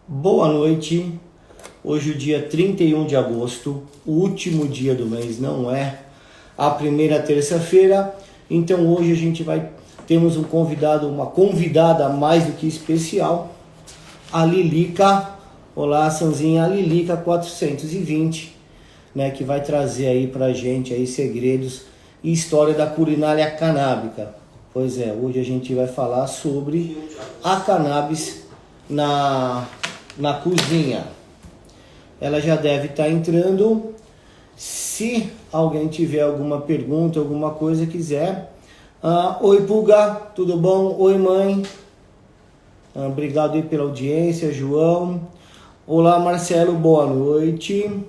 Boa noite. Hoje o dia 31 de agosto, o último dia do mês, não é a primeira terça-feira. Então hoje a gente temos um convidado, uma convidada mais do que especial, a Lilica. Olá, Sanzinha, a Lilica 420, né, que vai trazer aí pra gente aí segredos e história da culinária canábica. Pois é, hoje a gente vai falar sobre a cannabis na cozinha. Ela já deve estar entrando. Se alguém tiver alguma pergunta, alguma coisa quiser. Oi, Pulga, tudo bom? Oi, mãe. Obrigado aí pela audiência, João. Olá, Marcelo, boa noite.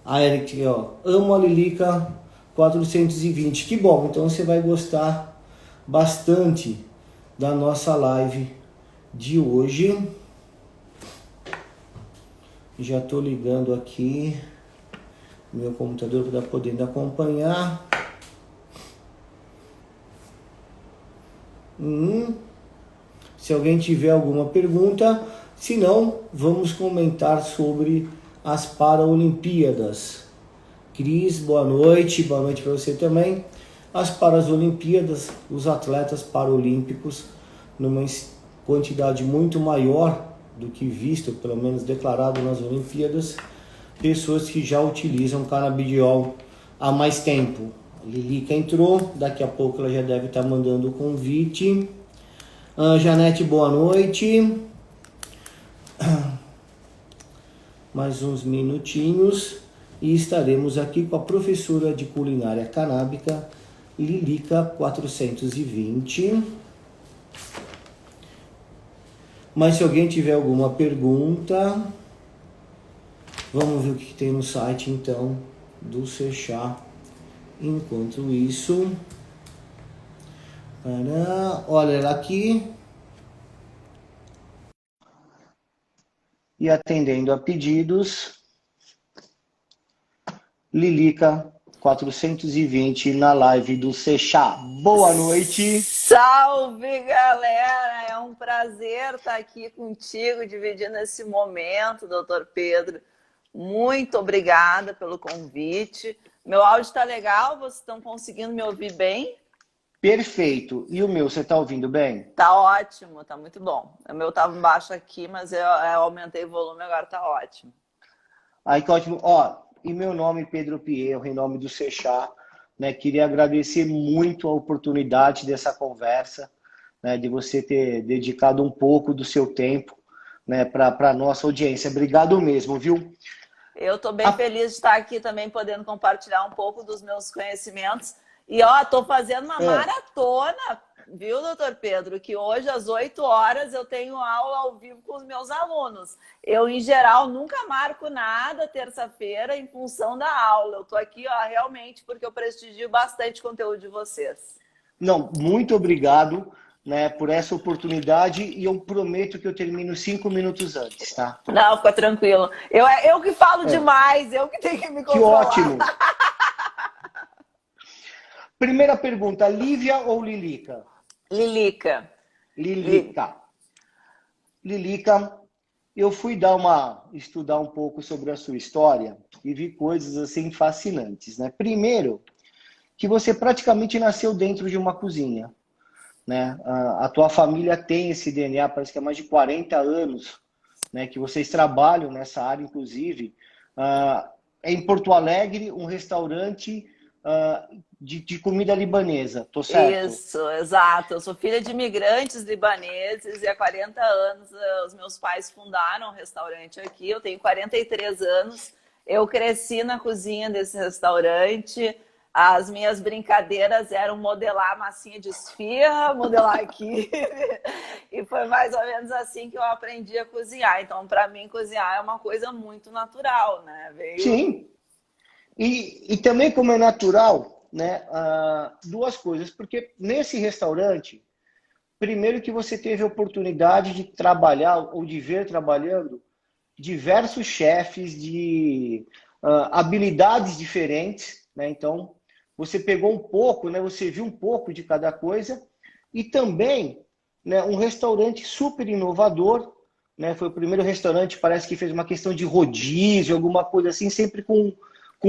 A Eric, ó, amo a Lilica 420. Que bom, então você vai gostar bastante da nossa live de hoje. Já estou ligando aqui meu computador para poder acompanhar. Se alguém tiver alguma pergunta, se não, vamos comentar sobre as Paralimpíadas. Cris, boa noite para você também. As Paralimpíadas, os atletas paralímpicos, numa quantidade muito maior do que visto, pelo menos declarado nas Olimpíadas, pessoas que já utilizam canabidiol há mais tempo. A Lilica entrou, daqui a pouco ela já deve estar mandando o convite. Janete, boa noite. Mais uns minutinhos e estaremos aqui com a professora de culinária canábica, Lilica 420. Mas se alguém tiver alguma pergunta, vamos ver o que tem no site então do Sechá. Enquanto isso, olha ela aqui. E atendendo a pedidos, Lilica 420 na live do Sechá. Boa noite. Salve, galera! É um prazer estar aqui contigo, dividindo esse momento, doutor Pedro. Muito obrigada pelo convite. Meu áudio está legal? Vocês estão conseguindo me ouvir bem? Perfeito. E o meu, você está ouvindo bem? Tá ótimo, tá muito bom. O meu estava embaixo aqui, mas eu aumentei o volume, agora tá ótimo. Aí que ótimo. Ó, e meu nome é Pedro Pierro, em nome do Sechá, né? Queria agradecer muito a oportunidade dessa conversa, né? De você ter dedicado um pouco do seu tempo, né? Para a nossa audiência. Obrigado mesmo, viu? Eu estou bem feliz de estar aqui também, podendo compartilhar um pouco dos meus conhecimentos. E, ó, estou fazendo uma maratona, viu, doutor Pedro? Que hoje, às 8 horas, eu tenho aula ao vivo com os meus alunos. Eu, em geral, nunca marco nada terça-feira em função da aula. Eu estou aqui, ó, realmente, porque eu prestigio bastante o conteúdo de vocês. Não, muito obrigado, né, por essa oportunidade e eu prometo que eu termino 5 minutos antes, tá? Não, fica tranquilo. Eu que falo demais, eu que tenho que me controlar. Que ótimo! Primeira pergunta, Lívia ou Lilica? Lilica. Lilica. Lilica, eu fui estudar um pouco sobre a sua história e vi coisas assim fascinantes, né? Primeiro, que você praticamente nasceu dentro de uma cozinha, né? A tua família tem esse DNA, parece que há mais de 40 anos, né? Que vocês trabalham nessa área, inclusive. É em Porto Alegre, um restaurante de comida libanesa, tô certo? Isso, exato. Eu sou filha de imigrantes libaneses e há 40 anos os meus pais fundaram um restaurante aqui. Eu tenho 43 anos. Eu cresci na cozinha desse restaurante. As minhas brincadeiras eram modelar massinha de esfirra, modelar aqui. E foi mais ou menos assim que eu aprendi a cozinhar. Então, para mim, cozinhar é uma coisa muito natural, né? Sim. E também como é natural, né? Duas coisas. Porque nesse restaurante, primeiro que você teve a oportunidade de trabalhar ou de ver trabalhando diversos chefes de habilidades diferentes, né? Então, você pegou um pouco, né? Você viu um pouco de cada coisa e também, né, um restaurante super inovador, né? Foi o primeiro restaurante, parece que fez uma questão de rodízio, alguma coisa assim, sempre com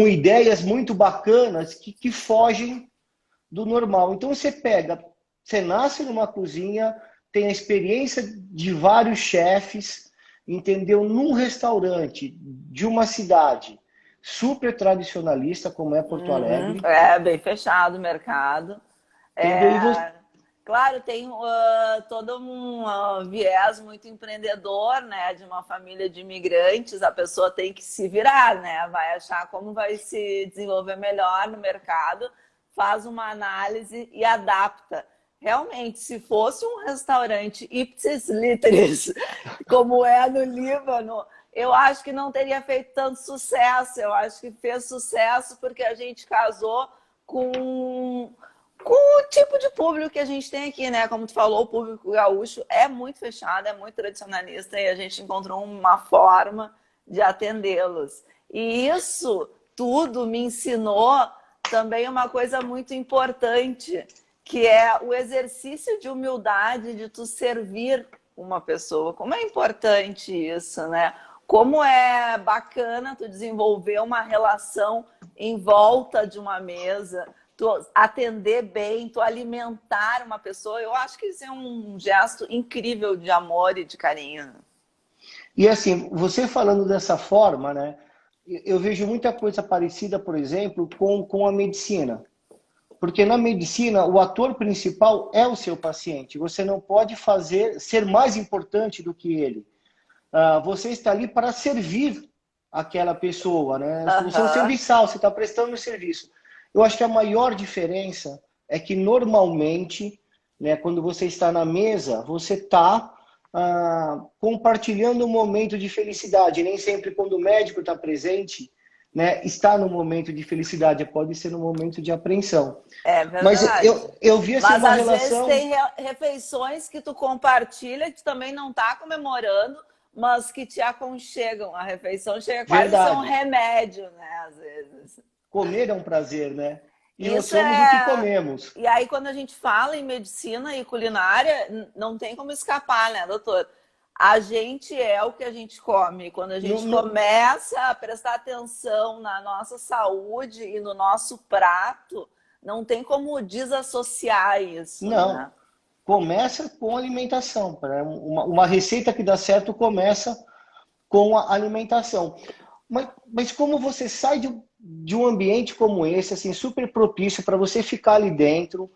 ideias muito bacanas que fogem do normal. Então você pega, você nasce numa cozinha, tem a experiência de vários chefes, entendeu? Num restaurante de uma cidade super tradicionalista, como é Porto Alegre. É, bem fechado o mercado. Entendeu? E você, É, claro, tem todo um viés muito empreendedor, né? De uma família de imigrantes, a pessoa tem que se virar, né? Vai achar como vai se desenvolver melhor no mercado, faz uma análise e adapta. Realmente, se fosse um restaurante ipsis literis, como é no Líbano, eu acho que não teria feito tanto sucesso. Eu acho que fez sucesso porque a gente casou com o tipo de público que a gente tem aqui, né? Como tu falou, o público gaúcho é muito fechado, é muito tradicionalista e a gente encontrou uma forma de atendê-los. E isso tudo me ensinou também uma coisa muito importante, que é o exercício de humildade de tu servir uma pessoa. Como é importante isso, né? Como é bacana tu desenvolver uma relação em volta de uma mesa, tu atender bem, tu alimentar uma pessoa. Eu acho que isso é um gesto incrível de amor e de carinho. e assim, você falando dessa forma, né? Eu vejo muita coisa parecida, por exemplo, com a medicina. Porque na medicina, o ator principal é o seu paciente. Você não pode ser mais importante do que ele. Você está ali para servir aquela pessoa, né? Você é um serviçal, você está prestando um serviço. Eu acho que a maior diferença é que normalmente, né, quando você está na mesa, você está compartilhando um momento de felicidade. Nem sempre quando o médico está presente, né, está no momento de felicidade, pode ser no momento de apreensão. É Mas verdade. eu vi assim Mas uma às vezes relação. tem refeições que tu compartilha, que tu também não está comemorando, mas que te aconchegam. A refeição chega quase a ser um Verdade. remédio, né? Às vezes. Comer é um prazer, né? E nós Isso somos o que é. comemos. E aí, quando a gente fala em medicina e culinária, não tem como escapar, né, doutor? A gente é o que a gente come. Quando a Não, gente não, começa a prestar atenção na nossa saúde e no nosso prato, não tem como desassociar isso, né? não. Começa com alimentação. Uma receita que dá certo começa com a alimentação. Mas como você sai de um ambiente como esse, assim, super propício para você ficar ali dentro,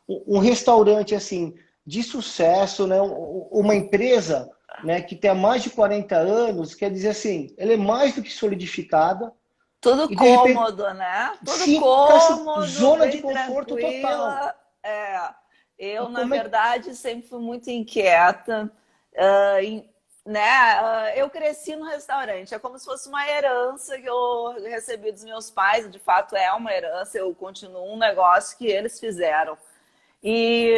um restaurante assim de sucesso, né? Uma empresa, né, que tem há mais de 40 anos, quer dizer assim, ela é mais do que solidificada Tudo e de repente, cômodo, né? Tudo sim, essa cômodo, zona de bem conforto total. tranquila. É. E Eu, na como é verdade, sempre fui muito inquieta. Né? Eu cresci no restaurante. É como se fosse uma herança que eu recebi dos meus pais. De fato, é uma herança. Eu continuo um negócio que eles fizeram. E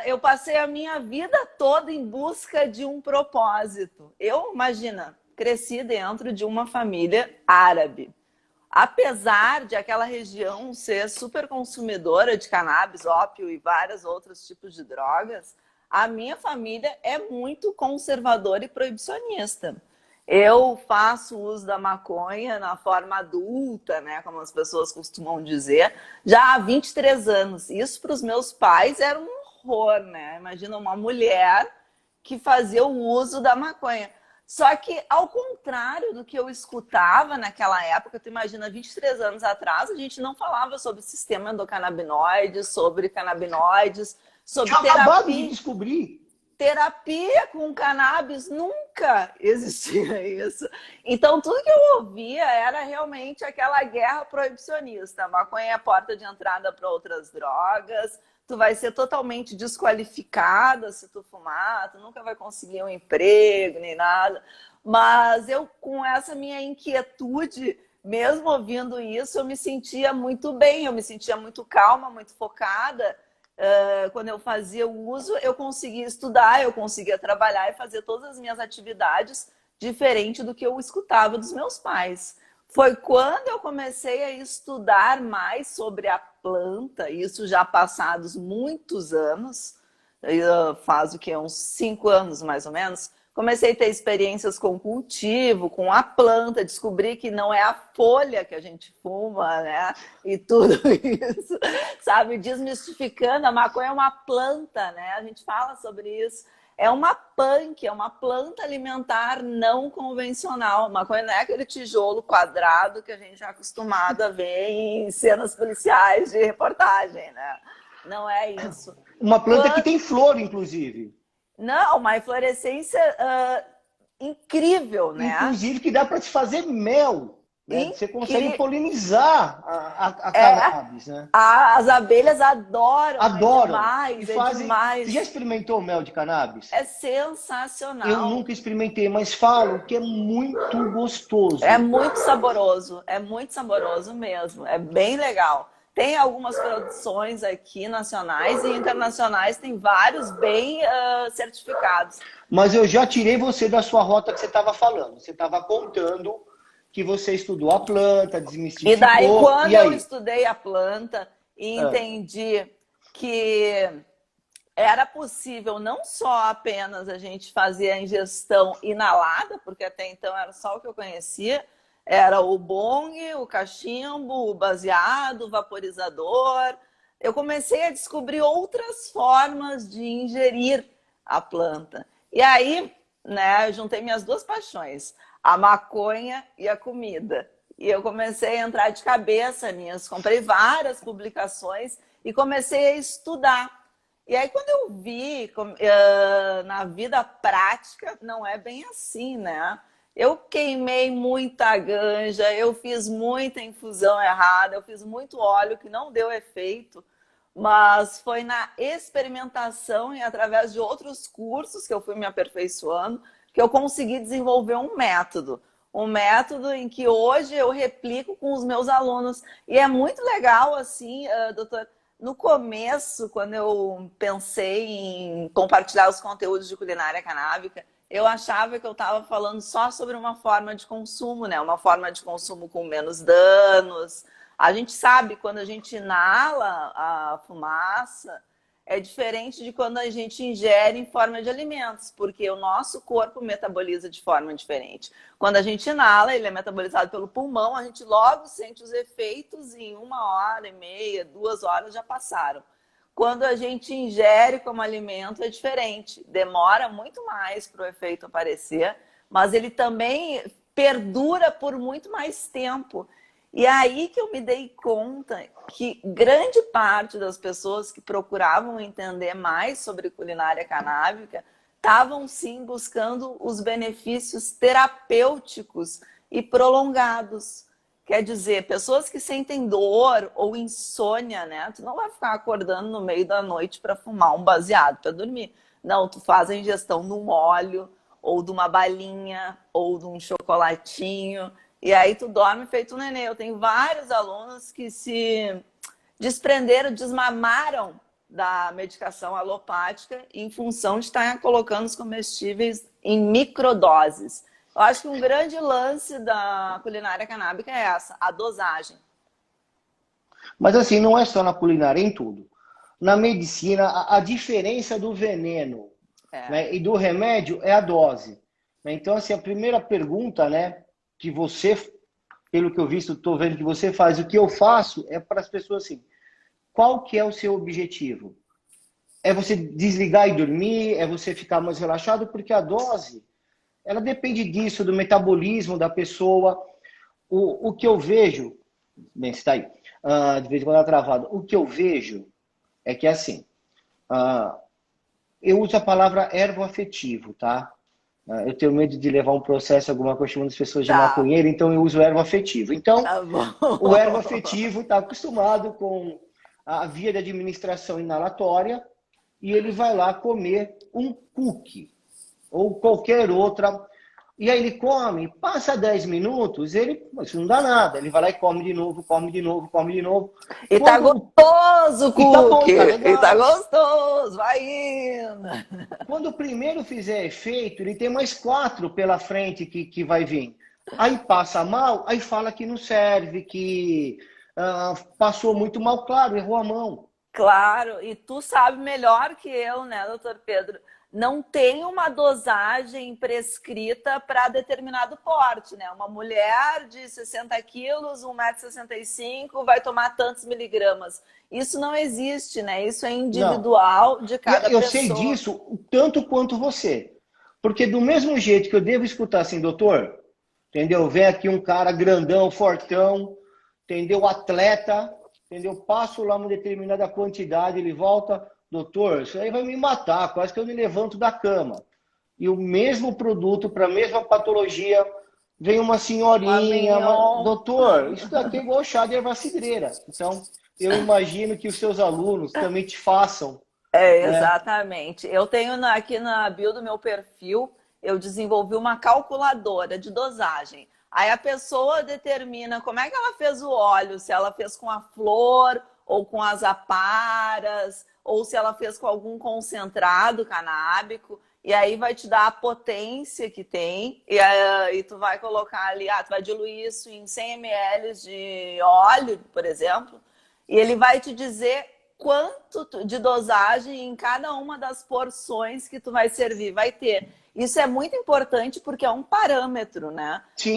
eu passei a minha vida toda em busca de um propósito. Eu, imagina, cresci dentro de uma família árabe. Apesar de aquela região ser super consumidora de cannabis, ópio e vários outros tipos de drogas, a minha família é muito conservadora e proibicionista. Eu faço uso da maconha na forma adulta, né, como as pessoas costumam dizer, já há 23 anos. Isso para os meus pais era um horror, né? Imagina uma mulher que fazia o uso da maconha. Só que, ao contrário do que eu escutava naquela época, tu imagina, 23 anos atrás, a gente não falava sobre sistema endocannabinoide, sobre canabinoides, sobre tinha acabado de terapia. descobrir. Terapia com cannabis, nunca existia isso. Então, tudo que eu ouvia era realmente aquela guerra proibicionista. A maconha é a porta de entrada para outras drogas, tu vai ser totalmente desqualificada se tu fumar, tu nunca vai conseguir um emprego, nem nada. Mas eu, com essa minha inquietude, mesmo ouvindo isso, eu me sentia muito bem, eu me sentia muito calma, muito focada. Quando eu fazia o uso, eu conseguia estudar, eu conseguia trabalhar e fazer todas as minhas atividades diferente do que eu escutava dos meus pais. Foi quando eu comecei a estudar mais sobre a planta, isso já passados muitos anos, faz o que, uns 5 anos mais ou menos, Comecei a ter experiências com cultivo, com a planta, descobri que não é a folha que a gente fuma, né? E tudo isso, sabe? Desmistificando, a maconha é uma planta, né? A gente fala sobre isso. É uma punk, é uma planta alimentar não convencional. Maconha não é aquele tijolo quadrado que a gente é acostumado a ver em cenas policiais de reportagem, né? Não é isso. Uma planta que tem flor, inclusive. Não, uma inflorescência incrível, né? Inclusive que dá para se fazer mel. Né? Você consegue polinizar a cannabis, né? As abelhas adoram. Adoram. É demais. Você já experimentou mel de cannabis? É sensacional. Eu nunca experimentei, mas falo que é muito gostoso. É muito saboroso mesmo. É bem legal. Tem algumas produções aqui nacionais e internacionais, tem vários bem certificados. Mas eu já tirei você da sua rota que você estava falando. Você estava contando que você estudou a planta, desmistificou. E daí, quando eu estudei a planta e entendi que era possível não só apenas a gente fazer a ingestão inalada, porque até então era só o que eu conhecia, era o bong, o cachimbo, o baseado, o vaporizador. Eu comecei a descobrir outras formas de ingerir a planta. E aí, né, eu juntei minhas duas paixões, a maconha e a comida. E eu comecei a entrar de cabeça nisso. Comprei várias publicações e comecei a estudar. E aí, quando eu vi na vida prática, não é bem assim, né? Eu queimei muita ganja, eu fiz muita infusão errada, eu fiz muito óleo que não deu efeito, mas foi na experimentação e através de outros cursos que eu fui me aperfeiçoando que eu consegui desenvolver um método em que hoje eu replico com os meus alunos. E é muito legal, assim, doutor, no começo, quando eu pensei em compartilhar os conteúdos de culinária canábica, eu achava que eu estava falando só sobre uma forma de consumo, né? Uma forma de consumo com menos danos. A gente sabe, quando a gente inala a fumaça, é diferente de quando a gente ingere em forma de alimentos, porque o nosso corpo metaboliza de forma diferente. Quando a gente inala, ele é metabolizado pelo pulmão, a gente logo sente os efeitos e em 1h30, 2 horas já passaram. Quando a gente ingere como alimento é diferente, demora muito mais para o efeito aparecer, mas ele também perdura por muito mais tempo. E aí que eu me dei conta que grande parte das pessoas que procuravam entender mais sobre culinária canábica estavam sim buscando os benefícios terapêuticos e prolongados. Quer dizer, pessoas que sentem dor ou insônia, né? Tu não vai ficar acordando no meio da noite para fumar um baseado para dormir. Não, tu faz a ingestão de um óleo, ou de uma balinha, ou de um chocolatinho. E aí tu dorme feito um nenê. Eu tenho vários alunos que se desprenderam, desmamaram da medicação alopática em função de estar colocando os comestíveis em microdoses. Eu acho que um grande lance da culinária canábica é essa, a dosagem. Mas assim, não é só na culinária, em tudo. Na medicina, a diferença do veneno né, e do remédio é a dose. Então, assim, a primeira pergunta, né, que você, pelo que eu visto, estou vendo que você faz, o que eu faço é para as pessoas assim, qual que é o seu objetivo? É você desligar e dormir? É você ficar mais relaxado? Porque a dose, ela depende disso, do metabolismo da pessoa. O que eu vejo, bem, está aí, de vez em quando é travado, o que eu vejo é que assim, eu uso a palavra ervo-afetivo, tá? Eu tenho medo de levar um processo, alguma coisa chamando as pessoas de maconheiro, então eu uso o ervo-afetivo. Então, o ervo-afetivo está acostumado com a via de administração inalatória e ele vai lá comer um cookie ou qualquer outra. E aí ele come, passa 10 minutos, isso não dá nada. Ele vai lá e come de novo, come de novo, come de novo. E tá gostoso o cookie. E tá gostoso, vai indo. Quando o primeiro fizer efeito, ele tem mais 4 pela frente que vai vir. Aí passa mal, aí fala que não serve, que passou muito mal, claro, errou a mão. Claro, e tu sabe melhor que eu, né, doutor Pedro? não tem uma dosagem prescrita para determinado porte, né? Uma mulher de 60 quilos, 1,65 m, vai tomar tantos miligramas. Isso não existe, né? Isso é Não. individual de E cada eu sei pessoa. disso tanto quanto você. Porque do mesmo jeito que eu devo escutar assim, doutor, entendeu? Vem aqui um cara grandão, fortão, entendeu? Atleta, entendeu? Passo lá uma determinada quantidade, ele volta, doutor, isso aí vai me matar, quase que eu me levanto da cama. E o mesmo produto para a mesma patologia, vem uma Uma senhorinha, mignon. doutor, isso daqui é igual chá de erva cidreira. Então, eu imagino que os seus alunos também te façam, É, né? exatamente. Eu tenho aqui na bio do meu perfil, eu desenvolvi uma calculadora de dosagem. Aí a pessoa determina como é que ela fez o óleo, se ela fez com a flor ou com as aparas, ou se ela fez com algum concentrado canábico. E aí vai te dar a potência que tem, e tu vai colocar ali, tu vai diluir isso em 100 ml de óleo, por exemplo, e ele vai te dizer quanto de dosagem em cada uma das porções que tu vai servir vai ter. Isso é muito importante porque é um parâmetro, né? Sim,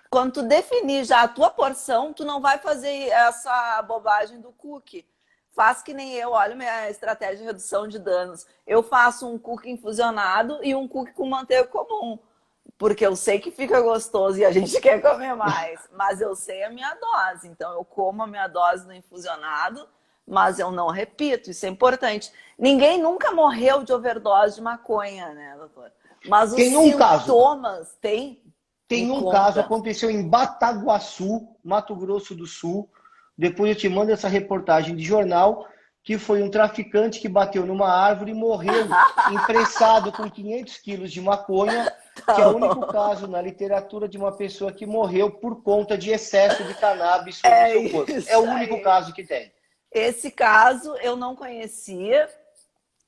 Quando tu definir já a tua porção, tu não vai fazer essa bobagem do cookie. Faz que nem eu, olha minha estratégia de redução de danos. Eu faço um cookie infusionado e um cookie com manteiga comum. Porque eu sei que fica gostoso e a gente quer comer mais. Mas eu sei a minha dose. Então eu como a minha dose no infusionado, mas eu não repito. Isso é importante. Ninguém nunca morreu de overdose de maconha, né, doutor? Mas os tem um caso. sintomas tem. Me Tem um caso, conta. aconteceu em Bataguaçu, Mato Grosso do Sul. Depois eu te mando essa reportagem de jornal, que foi um traficante que bateu numa árvore e morreu imprensado com 500 quilos de maconha, que é Tá o único bom. caso na literatura de uma pessoa que morreu por conta de excesso de cannabis sobre o É seu corpo. É isso o único aí. caso que tem. Esse caso eu não conhecia,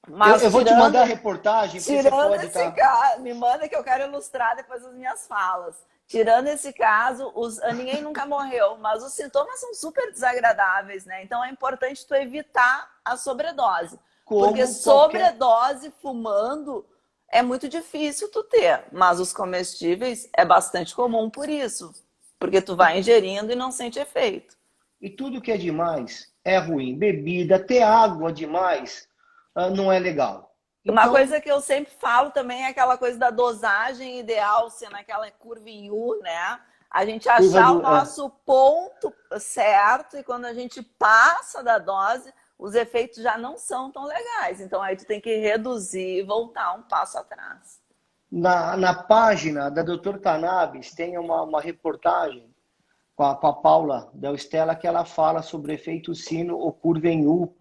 Eu mas vou te mandar a reportagem, porque você tirando pode esse estar. caso, me manda que eu quero ilustrar depois as minhas falas. Tirando esse caso, ninguém nunca morreu, mas os sintomas são super desagradáveis, né? Então é importante tu evitar a sobredose. Porque Como qualquer. sobredose fumando é muito difícil tu ter, mas os comestíveis é bastante comum por isso. Porque tu vai ingerindo e não sente efeito. E tudo que é demais é ruim. Bebida, ter água demais não é legal. Uma Então, coisa que eu sempre falo também é aquela coisa da dosagem ideal ser naquela curva em U, né? A gente curva achar o do. nosso ponto certo e quando a gente passa da dose, os efeitos já não são tão legais. Então aí tu tem que reduzir e voltar um passo atrás. Na página da Doutor Cannabis tem uma reportagem com a Paula Del Stella que ela fala sobre o efeito sino ou curva em U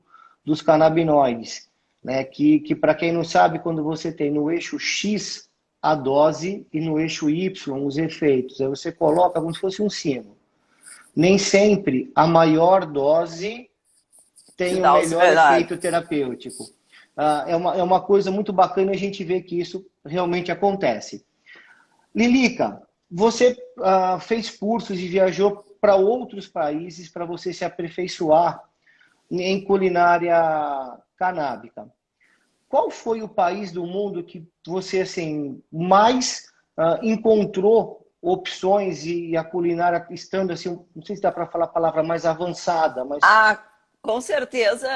dos canabinoides. Né? Que para quem não sabe, quando você tem no eixo X a dose e no eixo Y os efeitos, aí você coloca como se fosse um sino. Nem sempre a maior dose Te tem o dá os melhor melhores. efeito terapêutico. É uma coisa muito bacana a gente ver que isso realmente acontece. Lilica, você fez cursos e viajou para outros países para você se aperfeiçoar em culinária canábica. Qual foi o país do mundo que você assim mais encontrou opções e a culinária estando assim, não sei se dá para falar a palavra mais avançada, mas Ah, com certeza,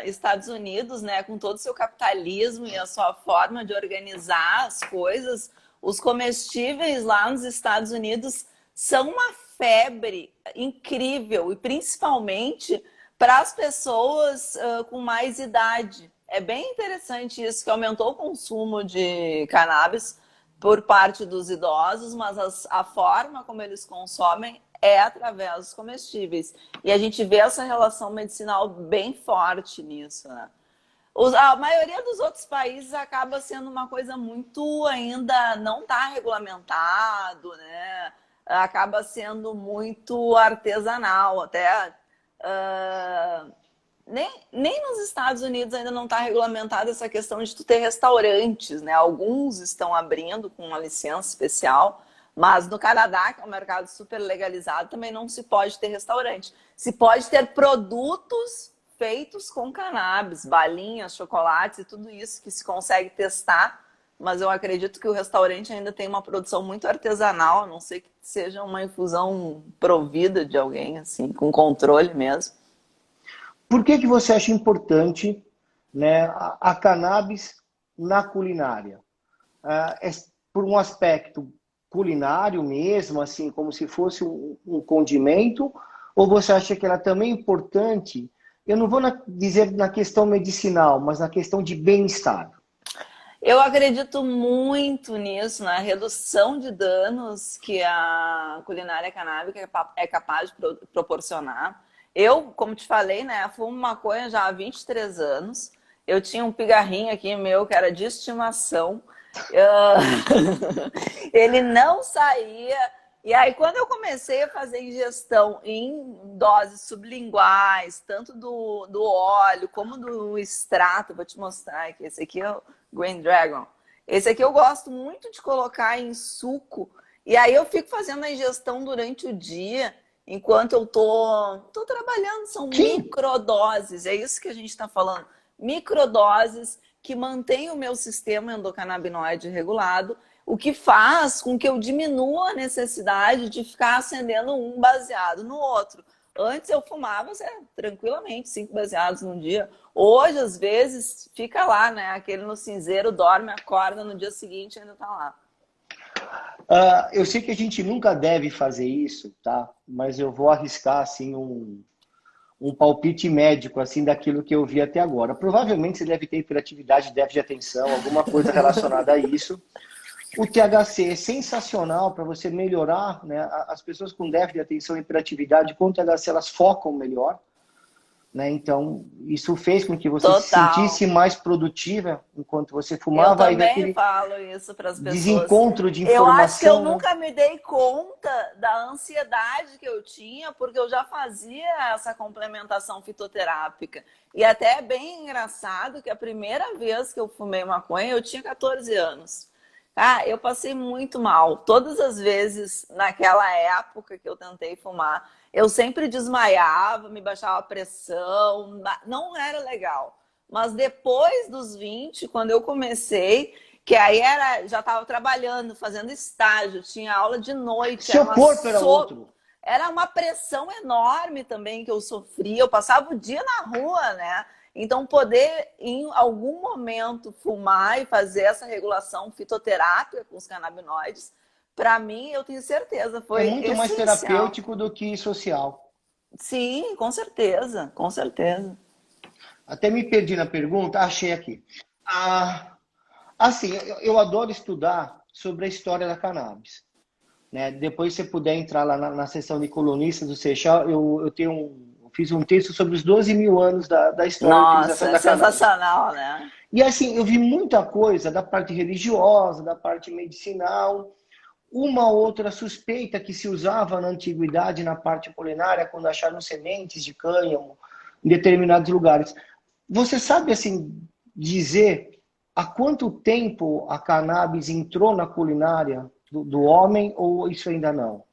Estados Unidos, né, com todo o seu capitalismo e a sua forma de organizar as coisas, os comestíveis lá nos Estados Unidos são uma febre incrível e principalmente para as pessoas com mais idade. É bem interessante isso, que aumentou o consumo de cannabis por parte dos idosos, mas a forma como eles consomem é através dos comestíveis. E a gente vê essa relação medicinal bem forte nisso, né? A maioria dos outros países acaba sendo uma coisa muito ainda não está regulamentado, né? Acaba sendo muito artesanal, até nem nos Estados Unidos ainda não está regulamentada essa questão de tu ter restaurantes, né? Alguns estão abrindo com uma licença especial, mas no Canadá, que é um mercado super legalizado, também não se pode ter restaurante. Se pode ter produtos feitos com cannabis, balinhas, chocolates e tudo isso que se consegue testar, mas eu acredito que o restaurante ainda tem uma produção muito artesanal, a não ser que seja uma infusão provida de alguém, assim, com controle mesmo. Por que você acha importante, né, a cannabis na culinária? É por um aspecto culinário mesmo, assim, como se fosse um condimento, ou você acha que ela também é importante, eu não vou dizer na questão medicinal, mas na questão de bem-estar? Eu acredito muito nisso, na redução de danos que a culinária canábica é capaz de proporcionar. Eu, como te falei, né, fumo maconha já há 23 anos. Eu tinha um pigarrinho aqui meu que era de estimação. Ele não saía. E aí, quando eu comecei a fazer ingestão em doses sublinguais, tanto do óleo como do extrato, vou te mostrar aqui, esse aqui é o Green Dragon. Esse aqui eu gosto muito de colocar em suco. E aí eu fico fazendo a ingestão durante o dia, enquanto eu tô trabalhando. São microdoses, é isso que a gente está falando. Microdoses que mantêm o meu sistema endocannabinoide regulado, o que faz com que eu diminua a necessidade de ficar acendendo um baseado no outro. Antes eu fumava tranquilamente 5 baseados no dia. Hoje, às vezes, fica lá, né? Aquele no cinzeiro, dorme, acorda, no dia seguinte ainda tá lá. Eu sei que a gente nunca deve fazer isso, tá? Mas eu vou arriscar, assim, um palpite médico, assim, daquilo que eu vi até agora. Provavelmente você deve ter hiperatividade, déficit de atenção, alguma coisa relacionada a isso. O THC é sensacional para você melhorar, né? As pessoas com déficit de atenção e hiperatividade, com o THC, elas focam melhor, né? Então, isso fez com que você se sentisse mais produtiva enquanto você fumava. Eu também falo isso para as pessoas. Desencontro de informação. Eu acho que eu nunca me dei conta da ansiedade que eu tinha, porque eu já fazia essa complementação fitoterápica. E até é bem engraçado que a primeira vez que eu fumei maconha, eu tinha 14 anos. Eu passei muito mal. Todas as vezes, naquela época que eu tentei fumar, eu sempre desmaiava, me baixava a pressão, não era legal. Mas depois dos 20, quando eu comecei, que aí já estava trabalhando, fazendo estágio, tinha aula de noite. Seu corpo era outro. Era uma pressão enorme também que eu sofria. Eu passava o dia na rua, né? Então, poder, em algum momento, fumar e fazer essa regulação fitoterápica com os canabinoides, para mim, eu tenho certeza, foi muito essencial. Mais terapêutico do que social. Sim, com certeza, com certeza. Até me perdi na pergunta, achei aqui. Assim, eu adoro estudar sobre a história da cannabis. Né? Depois, se você puder entrar lá na seção de colunistas do Seixal, eu fiz um texto sobre os 12 mil anos da história da utilização da cannabis. Sensacional, né? E assim, eu vi muita coisa da parte religiosa, da parte medicinal, uma outra suspeita que se usava na antiguidade na parte culinária, quando acharam sementes de cânhamo em determinados lugares. Você sabe, assim, dizer há quanto tempo a cannabis entrou na culinária do homem, ou isso ainda não?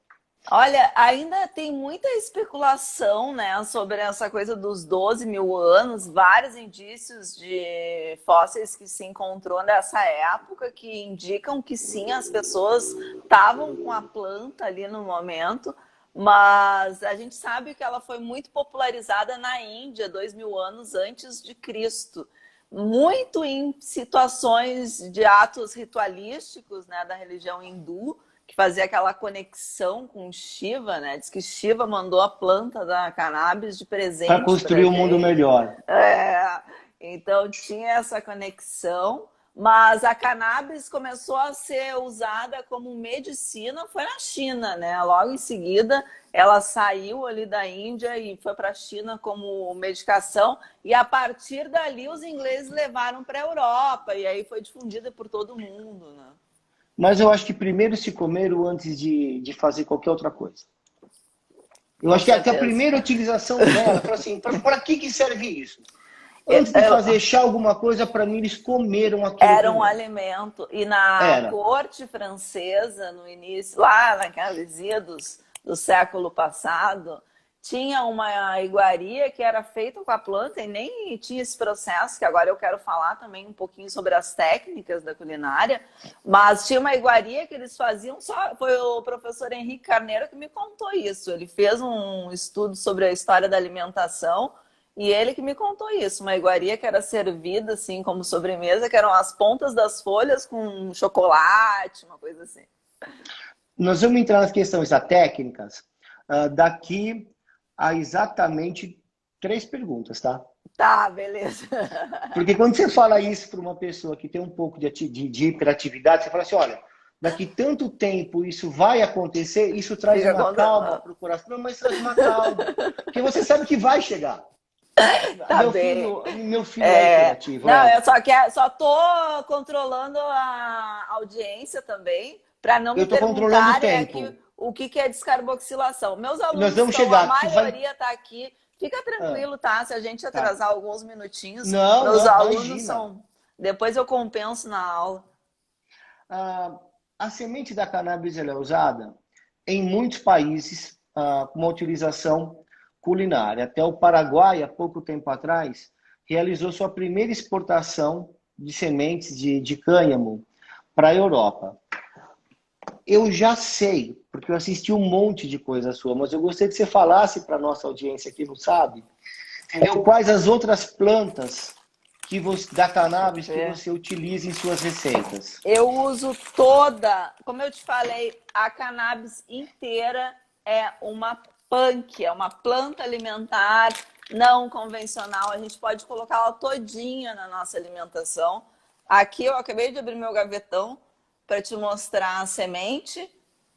Olha, ainda tem muita especulação, né, sobre essa coisa dos 12 mil anos, vários indícios de fósseis que se encontrou nessa época que indicam que sim, as pessoas estavam com a planta ali no momento, mas a gente sabe que ela foi muito popularizada na Índia 2 mil anos antes de Cristo, muito em situações de atos ritualísticos, né, da religião hindu, que fazia aquela conexão com Shiva, né? Diz que Shiva mandou a planta da cannabis de presente para construir um mundo melhor. Então tinha essa conexão, mas a cannabis começou a ser usada como medicina, foi na China, né? Logo em seguida, ela saiu ali da Índia e foi para a China como medicação, e a partir dali os ingleses levaram para a Europa, e aí foi difundida por todo mundo, né? Mas eu acho que primeiro se comeram antes de fazer qualquer outra coisa. Eu acho que a primeira utilização dela, falou assim, para que serve isso? Antes de fazer chá, alguma coisa, para mim eles comeram aquilo. Era um alimento. E na corte francesa, no início, lá naquela vizinha do século passado, tinha uma iguaria que era feita com a planta e nem tinha esse processo, que agora eu quero falar também um pouquinho sobre as técnicas da culinária, mas tinha uma iguaria que eles faziam só, foi o professor Henrique Carneiro que me contou isso, ele fez um estudo sobre a história da alimentação e ele que me contou isso, uma iguaria que era servida assim como sobremesa, que eram as pontas das folhas com chocolate, uma coisa assim. Nós vamos entrar nas questões das técnicas daqui a exatamente 3 perguntas, tá? Tá, beleza. Porque quando você fala isso para uma pessoa que tem um pouco de hiperatividade, você fala assim, olha, daqui tanto tempo isso vai acontecer, isso traz Fica uma calma contando. para o coração. Não, mas traz uma calma. Porque você sabe que vai chegar. Tá bem. Meu filho é hiperativo, Não, é. eu só tô controlando a audiência também, para não Eu me estou controlando o perguntarem tempo. aqui o que é descarboxilação. Meus Nós alunos vamos estão, a chegar. maioria está aqui. Fica Ah, tranquilo, tá? Se a gente tá. atrasar alguns minutinhos, Não, meus não, alunos imagina. são. Depois eu compenso na aula. A semente da cannabis ela é usada em muitos países com uma utilização culinária. Até o Paraguai, há pouco tempo atrás, realizou sua primeira exportação de sementes de cânhamo para a Europa. Eu já sei, porque eu assisti um monte de coisa sua, mas eu gostaria que você falasse para a nossa audiência que não sabe, entendeu? Quais as outras plantas da cannabis que você utiliza em suas receitas? Eu uso toda, como eu te falei, a cannabis inteira é uma punk, é uma planta alimentar não convencional. A gente pode colocar ela todinha na nossa alimentação. Aqui eu acabei de abrir meu gavetão para te mostrar a semente.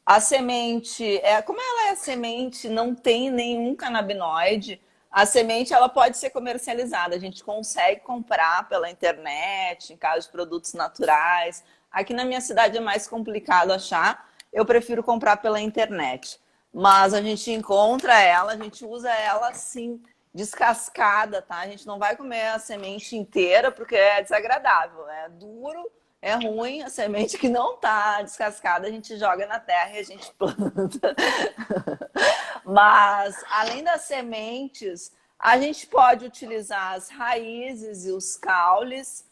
A semente, como ela é semente, não tem nenhum canabinoide. A semente ela pode ser comercializada, a gente consegue comprar pela internet, em caso de produtos naturais. Aqui na minha cidade é mais complicado achar, eu prefiro comprar pela internet. Mas a gente encontra ela, a gente usa ela assim, descascada, tá? A gente não vai comer a semente inteira porque é desagradável, é duro, é ruim. A semente que não tá descascada a gente joga na terra e a gente planta. Mas, além das sementes, a gente pode utilizar as raízes e os caules.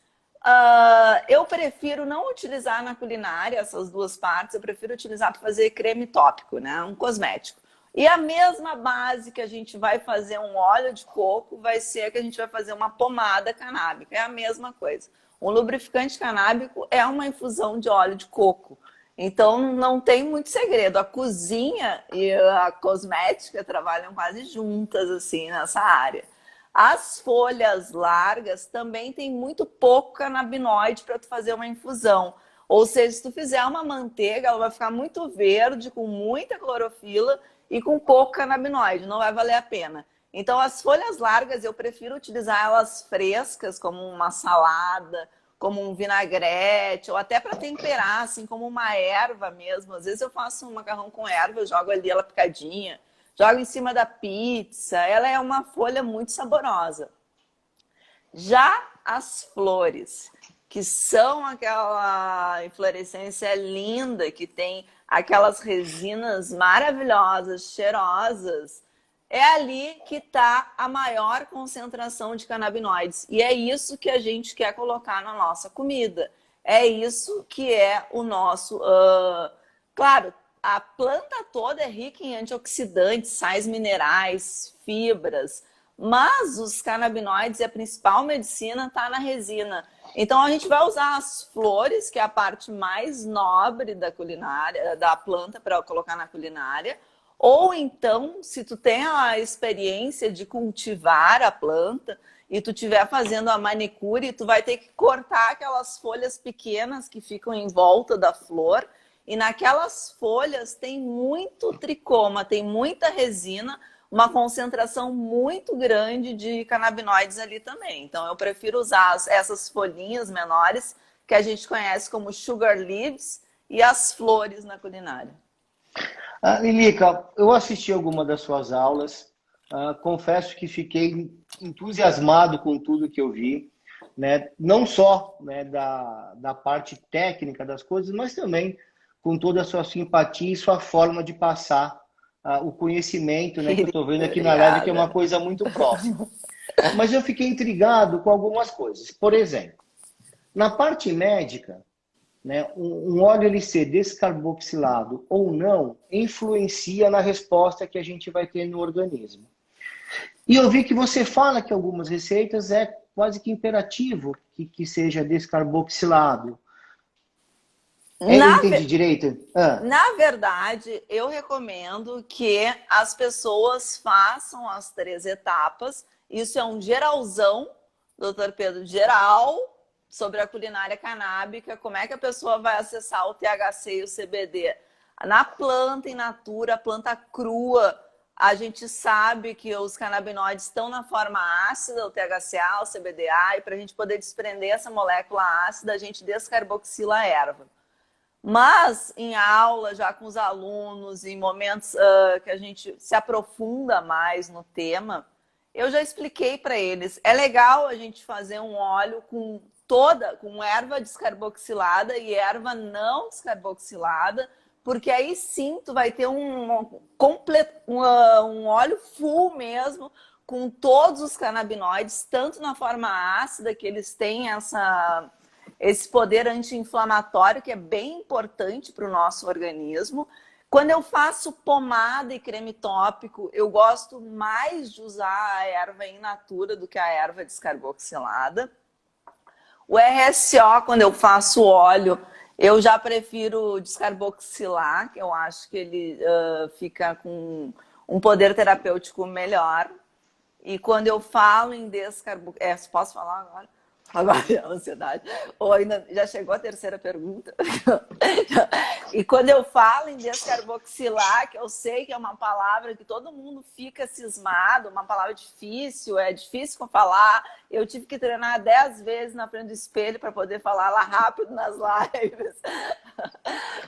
Eu prefiro não utilizar na culinária essas duas partes, eu prefiro utilizar para fazer creme tópico, né? Um cosmético. E a mesma base que a gente vai fazer um óleo de coco vai ser que a gente vai fazer uma pomada canábica. É a mesma coisa. Um lubrificante canábico é uma infusão de óleo de coco. Então, não tem muito segredo. A cozinha e a cosmética trabalham quase juntas, assim, nessa área. As folhas largas também tem muito pouco canabinoide para tu fazer uma infusão. Ou seja, se tu fizer uma manteiga, ela vai ficar muito verde, com muita clorofila e com pouco canabinoide. Não vai valer a pena. Então, as folhas largas, eu prefiro utilizar elas frescas, como uma salada, como um vinagrete, ou até para temperar, assim, como uma erva mesmo. Às vezes eu faço um macarrão com erva, eu jogo ali ela picadinha, jogo em cima da pizza. Ela é uma folha muito saborosa. Já as flores, que são aquela inflorescência linda, que tem aquelas resinas maravilhosas, cheirosas, é ali que está a maior concentração de canabinoides. E é isso que a gente quer colocar na nossa comida. É isso que é o nosso... Claro, a planta toda é rica em antioxidantes, sais minerais, fibras, mas os canabinoides e a principal medicina está na resina. Então a gente vai usar as flores, que é a parte mais nobre da culinária, da planta, para colocar na culinária. Ou então, se tu tem a experiência de cultivar a planta e tu estiver fazendo a manicure, tu vai ter que cortar aquelas folhas pequenas que ficam em volta da flor. E naquelas folhas tem muito tricoma, tem muita resina, uma concentração muito grande de canabinoides ali também. Então eu prefiro usar essas folhinhas menores, que a gente conhece como sugar leaves, e as flores na culinária. Lilica, eu assisti alguma das suas aulas, confesso que fiquei entusiasmado com tudo que eu vi, né? Não só, né, da parte técnica das coisas, mas também com toda a sua simpatia e sua forma de passar o conhecimento, né, que eu estou vendo aqui na live, que é uma coisa muito próxima. Mas eu fiquei intrigado com algumas coisas. Por exemplo, na parte médica, né, um óleo ele ser descarboxilado ou não influencia na resposta que a gente vai ter no organismo. E eu vi que você fala que algumas receitas é quase que imperativo que seja descarboxilado. Eu entendi direito? Na verdade, eu recomendo que as pessoas façam as 3 etapas. Isso é um geralzão, doutor Pedro, geral, sobre a culinária canábica, como é que a pessoa vai acessar o THC e o CBD. Na planta in natura, planta crua, a gente sabe que os canabinoides estão na forma ácida, o THCA, o CBDA, e para a gente poder desprender essa molécula ácida, a gente descarboxila a erva. Mas em aula, já com os alunos, em momentos que a gente se aprofunda mais no tema, eu já expliquei para eles. É legal a gente fazer um óleo com erva descarboxilada e erva não descarboxilada, porque aí sim tu vai ter um óleo full mesmo, com todos os canabinoides, tanto na forma ácida, que eles têm esse poder anti-inflamatório, que é bem importante para o nosso organismo. Quando eu faço pomada e creme tópico, eu gosto mais de usar a erva in natura do que a erva descarboxilada. O RSO, quando eu faço óleo, eu já prefiro descarboxilar, que eu acho que ele fica com um poder terapêutico melhor. E quando eu falo em descarboxilar... posso falar agora? Agora é a ansiedade. Ou ainda já chegou a terceira pergunta. E quando eu falo em descarboxilar, que eu sei que é uma palavra que todo mundo fica cismado, uma palavra difícil, é difícil para falar. Eu tive que treinar 10 vezes na frente do espelho para poder falar lá rápido nas lives.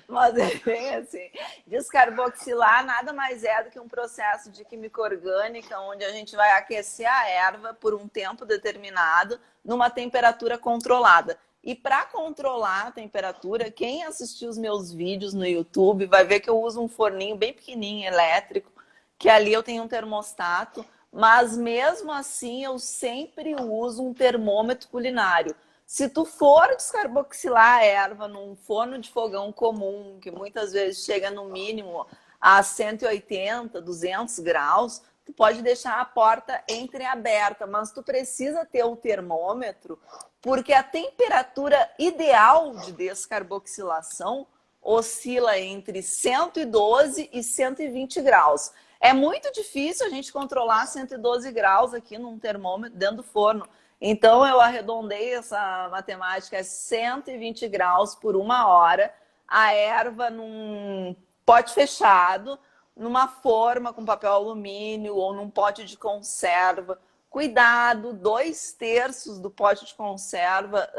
Mas é bem assim. Descarboxilar nada mais é do que um processo de química orgânica, onde a gente vai aquecer a erva por um tempo determinado, numa temperatura controlada. E para controlar a temperatura, quem assistiu os meus vídeos no YouTube vai ver que eu uso um forninho bem pequenininho, elétrico, que ali eu tenho um termostato, mas mesmo assim eu sempre uso um termômetro culinário. Se tu for descarboxilar a erva num forno de fogão comum, que muitas vezes chega no mínimo a 180, 200 graus, tu pode deixar a porta entreaberta, mas tu precisa ter o termômetro, porque a temperatura ideal de descarboxilação oscila entre 112 e 120 graus. É muito difícil a gente controlar 112 graus aqui num termômetro dentro do forno. Então, eu arredondei essa matemática, é 120 graus por 1 hora, a erva num pote fechado, numa forma com papel alumínio ou num pote de conserva. Cuidado, 2/3 do pote de conserva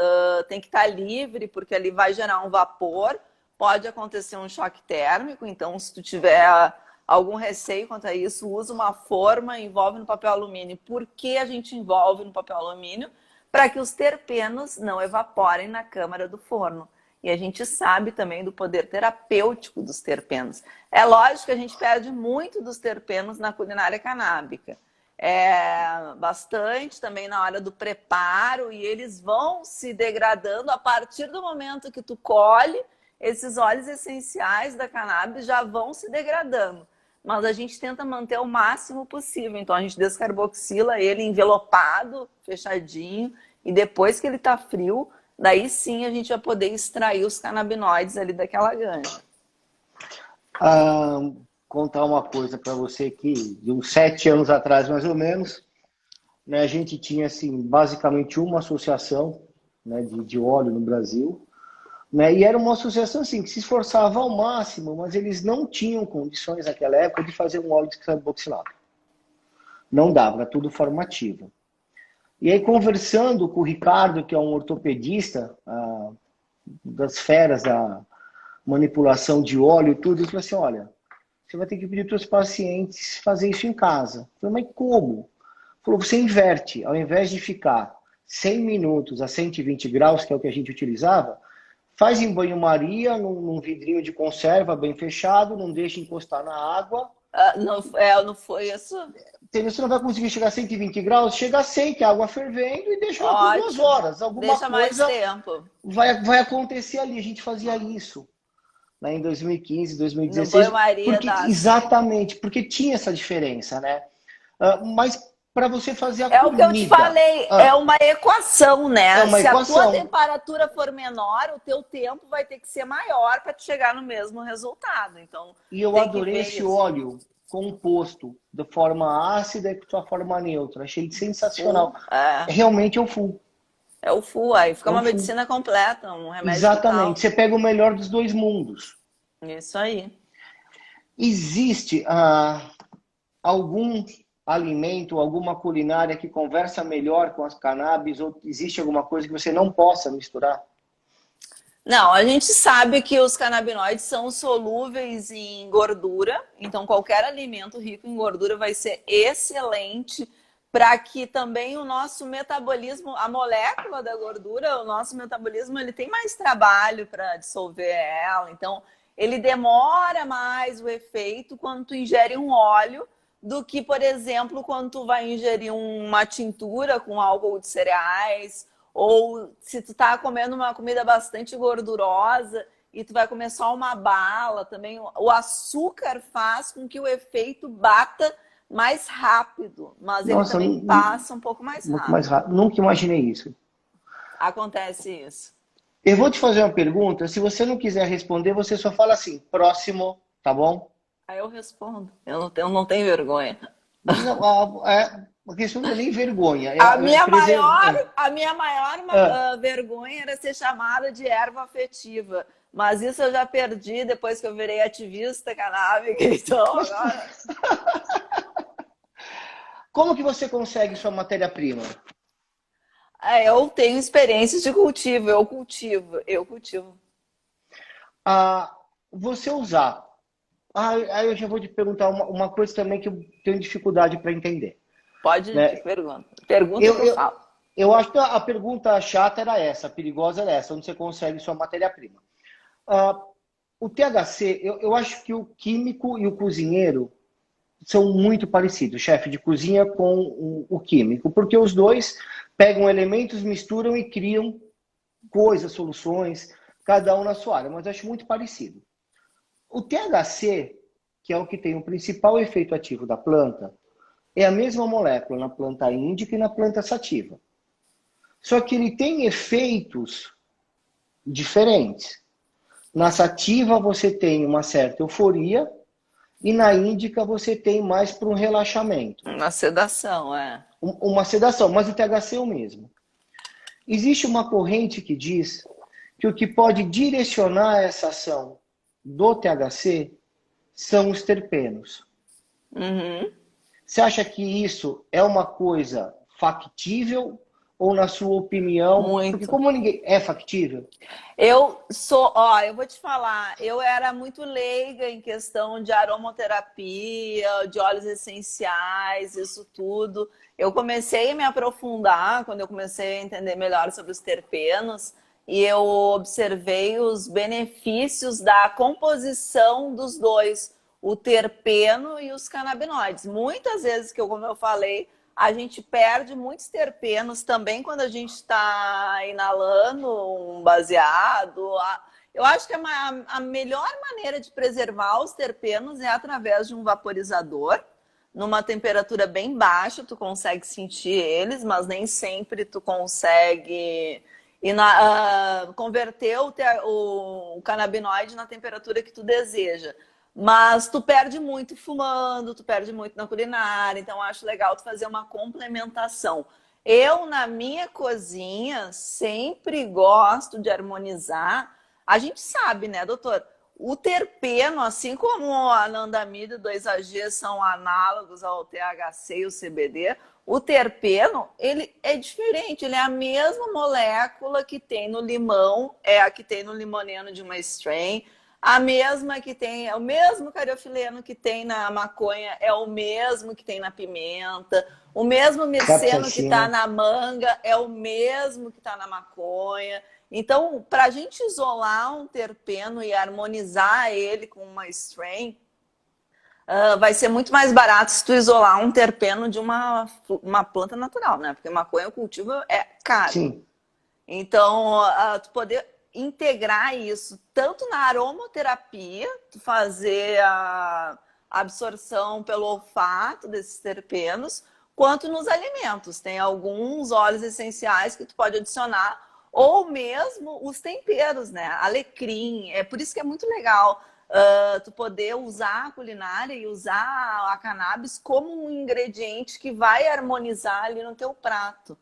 tem que estar livre, porque ali vai gerar um vapor, pode acontecer um choque térmico, então se tu tiver algum receio quanto a isso, usa uma forma e envolve no papel alumínio. Por que a gente envolve no papel alumínio? Para que os terpenos não evaporem na câmara do forno. E a gente sabe também do poder terapêutico dos terpenos. É lógico que a gente perde muito dos terpenos na culinária canábica. Bastante também na hora do preparo, e eles vão se degradando a partir do momento que tu colhe, esses óleos essenciais da cannabis já vão se degradando. Mas a gente tenta manter o máximo possível. Então a gente descarboxila ele envelopado, fechadinho, e depois que ele está frio, daí sim a gente vai poder extrair os canabinoides ali daquela ganja. Contar uma coisa para você que de uns 7 anos atrás, mais ou menos, né, a gente tinha assim, basicamente uma associação, né, de óleo no Brasil, né, e era uma associação assim, que se esforçava ao máximo, mas eles não tinham condições naquela época de fazer um óleo descarboxilado. Não dava, era tudo formativo. E aí, conversando com o Ricardo, que é um ortopedista das feras da manipulação de óleo e tudo, ele falou assim, olha, você vai ter que pedir para os pacientes fazer isso em casa. Eu falei, mas como? Ele falou, você inverte. Ao invés de ficar 100 minutos a 120 graus, que é o que a gente utilizava, faz em banho-maria, num vidrinho de conserva bem fechado, não deixa encostar na água, Não foi isso? Entendeu? Você não vai conseguir chegar a 120 graus, chega a 100, que é água fervendo, e deixa ela por 2 horas. Ótimo. Alguma Deixa mais coisa tempo. vai acontecer ali. A gente fazia isso lá em 2015, No 2016, banho-maria porque dá assim. exatamente, porque tinha essa diferença, né? Mas para você fazer a É o que eu te comida, falei, é uma equação, é né? uma Se a tua equação. temperatura for menor, o teu tempo vai ter que ser maior para te chegar no mesmo resultado. Então, E eu tem que adorei ver esse isso. óleo composto de forma ácida e com sua forma neutra. Achei sensacional. Full, Realmente é o full. é o full, aí fica É o uma full. medicina completa, um remédio Exatamente. total. Você pega o melhor dos dois mundos. Isso aí. Existe algum alimento, alguma culinária que conversa melhor com as cannabis? Ou existe alguma coisa que você não possa misturar? Não, a gente sabe que os canabinoides são solúveis em gordura, então qualquer alimento rico em gordura vai ser excelente para que também o nosso metabolismo, a molécula da gordura, o nosso metabolismo, ele tem mais trabalho para dissolver ela, então ele demora mais o efeito quando tu ingere um óleo do que, por exemplo, quando tu vai ingerir uma tintura com álcool de cereais ou se tu tá comendo uma comida bastante gordurosa e tu vai comer só uma bala também, o açúcar faz com que o efeito bata mais rápido, mas ele Nossa, também passa um pouco mais muito mais rápido. rápido. Nunca imaginei isso. Acontece isso. Eu vou te fazer uma pergunta. Se você não quiser responder, você só fala assim, próximo, tá bom? Aí eu respondo. Eu não tenho vergonha. Não, a questão não é nem vergonha. A minha maior vergonha era ser chamada de erva afetiva. Mas isso eu já perdi depois que eu virei ativista canábica. Então, Mas agora. como que você consegue sua matéria-prima? Eu tenho experiências de cultivo, eu cultivo. Você usar. Aí eu já vou te perguntar uma coisa também que eu tenho dificuldade para entender. Pode Né? te perguntar. Pergunta Eu, que eu eu, falo. eu acho que a pergunta chata era essa, a perigosa era essa, onde você consegue sua matéria-prima. Ah, o THC, eu acho que o químico e o cozinheiro são muito parecidos, o chefe de cozinha com o químico, porque os dois pegam elementos, misturam e criam coisas, soluções, cada um na sua área, mas eu acho muito parecido. O THC, que é o que tem o principal efeito ativo da planta, é a mesma molécula na planta índica e na planta sativa. Só que ele tem efeitos diferentes. Na sativa você tem uma certa euforia e na índica você tem mais para um relaxamento. Uma sedação, Uma sedação, mas o THC é o mesmo. Existe uma corrente que diz que o que pode direcionar essa ação do THC são os terpenos. Uhum. Você acha que isso é uma coisa factível ou, na sua opinião, porque Muito. como ninguém é factível? Eu vou te falar, eu era muito leiga em questão de aromaterapia, de óleos essenciais, isso tudo. Eu comecei a me aprofundar quando eu comecei a entender melhor sobre os terpenos e eu observei os benefícios da composição dos dois, o terpeno e os canabinoides. Muitas vezes como eu falei, a gente perde muitos terpenos também quando a gente está inalando um baseado. Eu acho que a melhor maneira de preservar os terpenos é através de um vaporizador. Numa temperatura bem baixa, tu consegue sentir eles, mas nem sempre tu consegue converter o canabinoide na temperatura que tu deseja. Mas tu perde muito fumando, tu perde muito na culinária, então acho legal tu fazer uma complementação. Eu, na minha cozinha, sempre gosto de harmonizar. A gente sabe, né, doutor? O terpeno, assim como a anandamida e o 2-AG são análogos ao THC e o CBD, o terpeno, ele é diferente, ele é a mesma molécula que tem no limão, é a que tem no limoneno de uma strain, a mesma que tem, é o mesmo cariofileno que tem na maconha, é o mesmo que tem na pimenta, o mesmo miceno que está na manga, é o mesmo que está na maconha. Então, para a gente isolar um terpeno e harmonizar ele com uma strain, vai ser muito mais barato se tu isolar um terpeno de uma planta natural, né? Porque maconha, o cultivo é caro. Sim. Então, tu poder integrar isso tanto na aromaterapia, tu fazer a absorção pelo olfato desses terpenos, quanto nos alimentos. Tem alguns óleos essenciais que tu pode adicionar, ou mesmo os temperos, né? Alecrim, é por isso que é muito legal tu poder usar a culinária e usar a cannabis como um ingrediente que vai harmonizar ali no teu prato.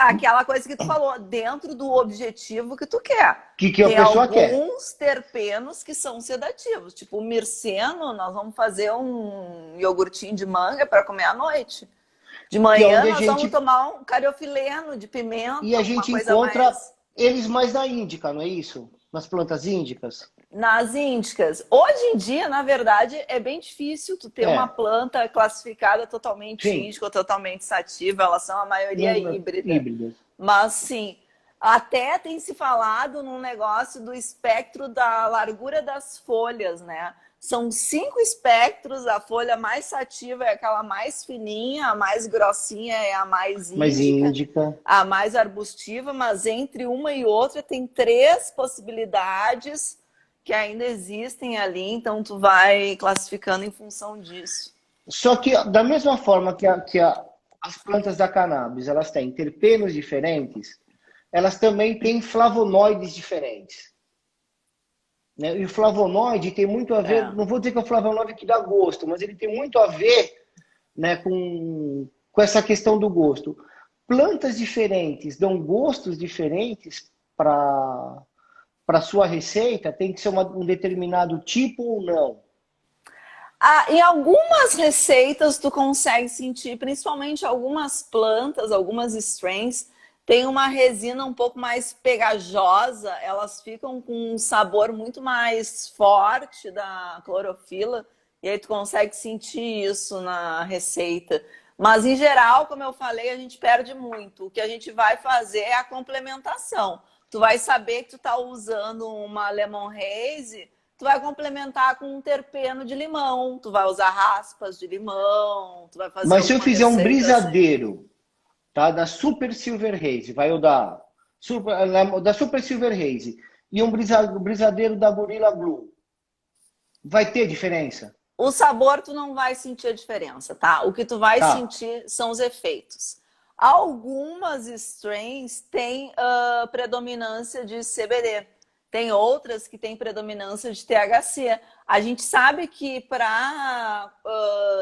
Aquela coisa que tu falou, dentro do objetivo que tu quer. Que a Tem pessoa quer. alguns terpenos que são sedativos, tipo o mirceno, nós vamos fazer um iogurtinho de manga para comer à noite. De manhã nós vamos tomar um cariofileno de pimenta, e a gente encontra eles mais na Índica, não é isso? Nas plantas índicas. Nas índicas. Hoje em dia, na verdade, é bem difícil tu ter uma planta classificada totalmente índica ou totalmente sativa. Elas são a maioria híbrida. Mas sim, até tem se falado num negócio do espectro da largura das folhas, né? São 5 espectros, a folha mais sativa é aquela mais fininha, a mais grossinha é a mais índica, a mais arbustiva, mas entre uma e outra tem 3 possibilidades que ainda existem ali, então tu vai classificando em função disso. Só que da mesma forma que as plantas da cannabis, elas têm terpenos diferentes, elas também têm flavonoides diferentes. Né? E o flavonoide tem muito a ver, não vou dizer que é o flavonoide que dá gosto, mas ele tem muito a ver, né, com essa questão do gosto. Plantas diferentes dão gostos diferentes para a sua receita? Tem que ser um determinado tipo ou não? Em algumas receitas tu consegue sentir, principalmente algumas plantas, algumas strains, tem uma resina um pouco mais pegajosa, elas ficam com um sabor muito mais forte da clorofila, e aí tu consegue sentir isso na receita. Mas, em geral, como eu falei, a gente perde muito. O que a gente vai fazer é a complementação. Tu vai saber que tu tá usando uma lemon haze, tu vai complementar com um terpeno de limão, tu vai usar raspas de limão, tu vai fazer. Mas se eu fizer um brisadeiro, tá, da Super Silver Haze, vai o da Super Silver Haze, e um brisadeiro da Gorilla Glue, vai ter diferença? O sabor tu não vai sentir a diferença, tá? O que tu vai sentir são os efeitos. Algumas strains têm predominância de CBD. Tem outras que têm predominância de THC. A gente sabe que para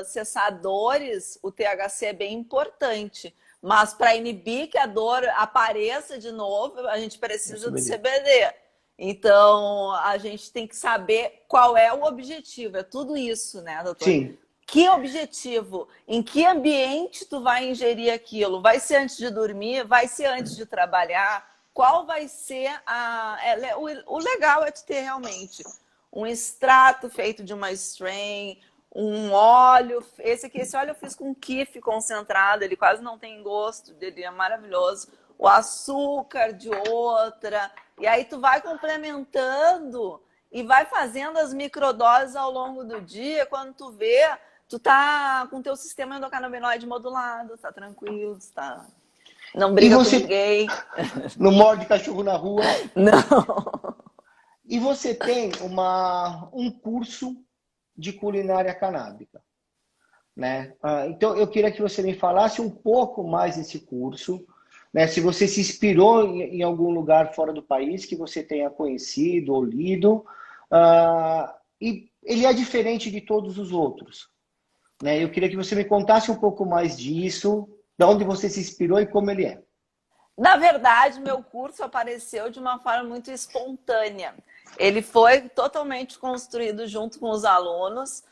cessar dores, o THC é bem importante. Mas para inibir que a dor apareça de novo, a gente precisa do CBD. Então, a gente tem que saber qual é o objetivo. É tudo isso, né, doutor? Sim. Que objetivo? Em que ambiente tu vai ingerir aquilo? Vai ser antes de dormir? Vai ser antes de trabalhar? Qual vai ser o legal é tu ter realmente um extrato feito de uma strain, um óleo. Esse óleo eu fiz com kiff concentrado, ele quase não tem gosto, ele é maravilhoso. O açúcar de outra. E aí tu vai complementando e vai fazendo as microdoses ao longo do dia. Quando tu vê, tu tá com o teu sistema endocannabinoide modulado, tá tranquilo, tá... Não briga com ninguém. Não morde cachorro na rua. Não. E você tem um curso de culinária canábica, né? Então, eu queria que você me falasse um pouco mais desse curso, né? Se você se inspirou em algum lugar fora do país que você tenha conhecido ou lido. E ele é diferente de todos os outros, né? Eu queria que você me contasse um pouco mais disso, de onde você se inspirou e como ele é. Na verdade, meu curso apareceu de uma forma muito espontânea. Ele foi totalmente construído junto com os alunos.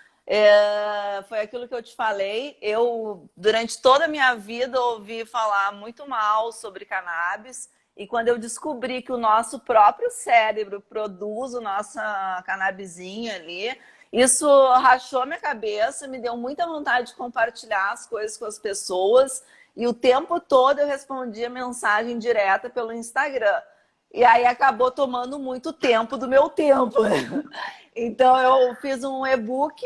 Foi aquilo que eu te falei. Eu, durante toda a minha vida, ouvi falar muito mal sobre cannabis. E quando eu descobri que o nosso próprio cérebro produz a nossa cannabisinha ali, isso rachou minha cabeça, me deu muita vontade de compartilhar as coisas com as pessoas. E o tempo todo eu respondia mensagem direta pelo Instagram. E aí acabou tomando muito tempo do meu tempo. Então eu fiz um e-book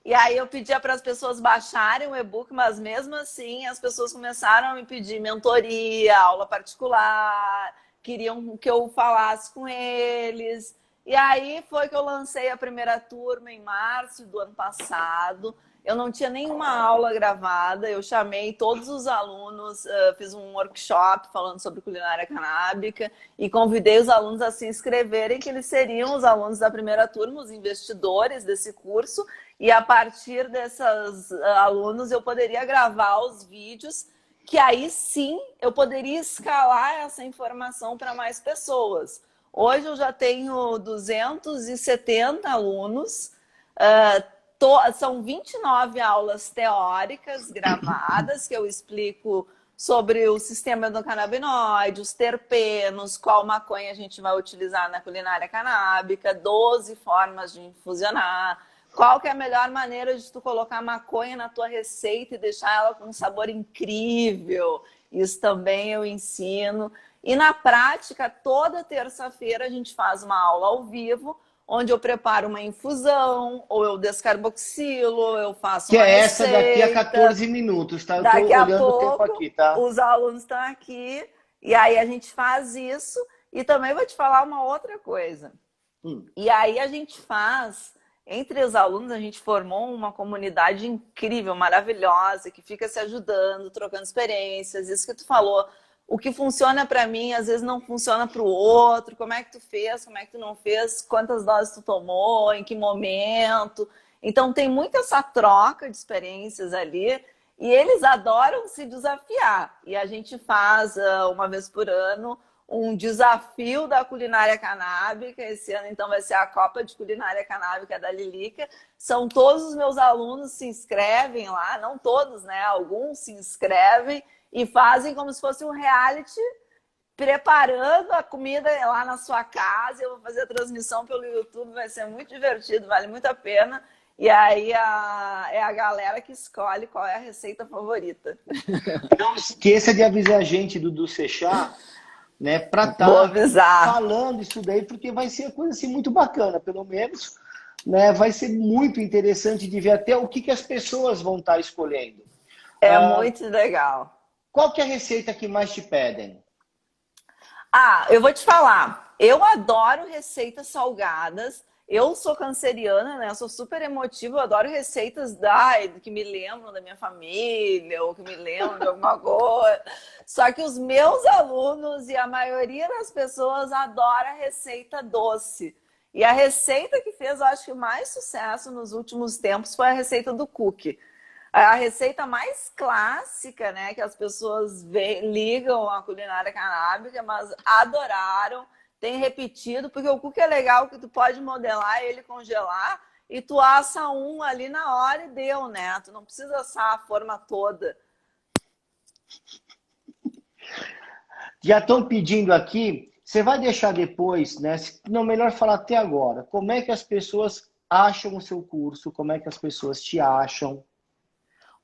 E aí eu pedia para as pessoas baixarem o e-book, mas mesmo assim as pessoas começaram a me pedir mentoria, aula particular, queriam que eu falasse com eles. E aí foi que eu lancei a primeira turma em março do ano passado. Eu não tinha nenhuma aula gravada, eu chamei todos os alunos, fiz um workshop falando sobre culinária canábica e convidei os alunos a se inscreverem, que eles seriam os alunos da primeira turma, os investidores desse curso, e a partir desses alunos eu poderia gravar os vídeos, que aí sim eu poderia escalar essa informação para mais pessoas. Hoje eu já tenho 270 alunos, são 29 aulas teóricas gravadas, que eu explico sobre o sistema endocannabinoide, os terpenos, qual maconha a gente vai utilizar na culinária canábica, 12 formas de infusionar, qual que é a melhor maneira de tu colocar maconha na tua receita e deixar ela com um sabor incrível. Isso também eu ensino. E na prática, toda terça-feira a gente faz uma aula ao vivo, onde eu preparo uma infusão, ou eu descarboxilo, ou eu faço uma receita. Que é essa daqui a 14 minutos, tá? Eu daqui tô a olhando pouco, o tempo aqui, tá? os alunos estão aqui, e aí a gente faz isso. E também vou te falar uma outra coisa. E aí a gente faz, entre os alunos, a gente formou uma comunidade incrível, maravilhosa, que fica se ajudando, trocando experiências, isso que tu falou. O que funciona para mim, às vezes não funciona para o outro. Como é que tu fez? Como é que tu não fez? Quantas doses tu tomou? Em que momento? Então, tem muito essa troca de experiências ali. E eles adoram se desafiar. E a gente faz, uma vez por ano, um desafio da culinária canábica. Esse ano, então, vai ser a Copa de Culinária Canábica da Lilica. São todos os meus alunos se inscrevem lá. Não todos, né? Alguns se inscrevem. E fazem como se fosse um reality, preparando a comida lá na sua casa. Eu vou fazer a transmissão pelo YouTube, vai ser muito divertido, vale muito a pena. E aí é a galera que escolhe qual é a receita favorita. Não esqueça de avisar a gente do Seixá, né, para estar falando isso daí, porque vai ser uma coisa assim muito bacana, pelo menos, né, vai ser muito interessante de ver até o que as pessoas vão estar escolhendo. É muito legal. Qual que é a receita que mais te pedem? Eu vou te falar. Eu adoro receitas salgadas. Eu sou canceriana, né? Eu sou super emotiva. Eu adoro receitas que me lembram da minha família ou que me lembram de alguma coisa. Só que os meus alunos e a maioria das pessoas adora receita doce. E a receita que fez, eu acho que mais sucesso nos últimos tempos foi a receita do cookie. A receita mais clássica, né, que as pessoas ligam à culinária canábica, mas adoraram, tem repetido, porque o cookie é legal que tu pode modelar ele, congelar, e tu assa um ali na hora e deu, né? Tu não precisa assar a forma toda. Já estão pedindo aqui, você vai deixar depois, né? Não, melhor falar até agora. Como é que as pessoas acham o seu curso? Como é que as pessoas te acham?